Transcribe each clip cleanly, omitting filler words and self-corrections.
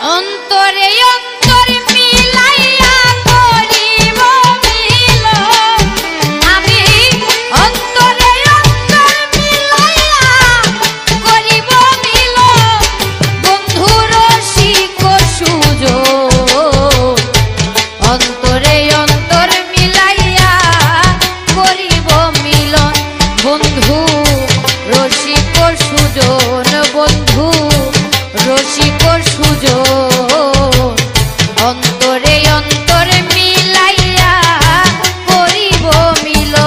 অন্তরে অন্তর মিলাইয়া করিব মিলন, আমি অন্তরে অন্তর মিলাইয়া করিব মিলন, বন্ধু রসিক সুজন। অন্তরে অন্তর মিলাইয়া করিব মিলন, বন্ধু রসিক সুজন, বন্ধু রসিক সুজন। অন্তরে অন্তর মিলাইয়া করিব মিলন।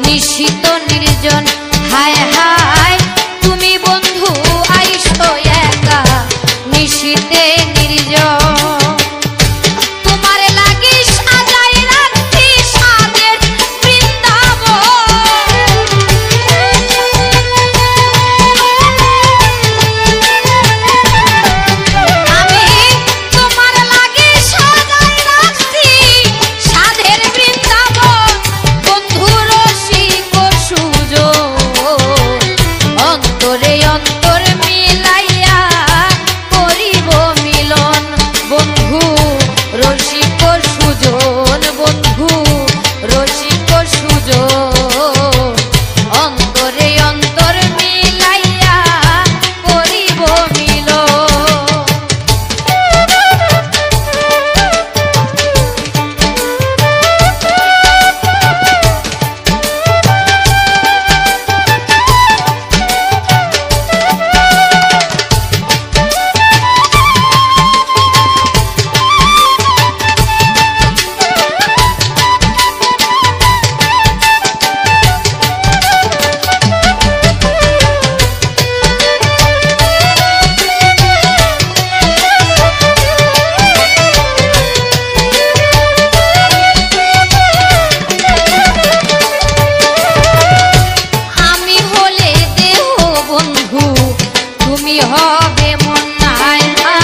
নিশিত নির্জন, হায় হায় তুমি বন্ধু আইসো একা নিশিতে নির্জন। তোমার লাগি সাজাই রাখছি সাদের বৃন্দাবন, আমি তোমার লাগি সাজাই রাখছি সাদের বৃন্দাবন, বন্ধু রসিক সুজন। অন্তরে অন্তর মিলাইয়া করিব মিলন, বন্ধু রসিক সুজন, বন্ধু রসিক সুজন। অন্তরে অন্তর মিলাইয়া করিব মিলন। তুমি হবে মন, হায় হায়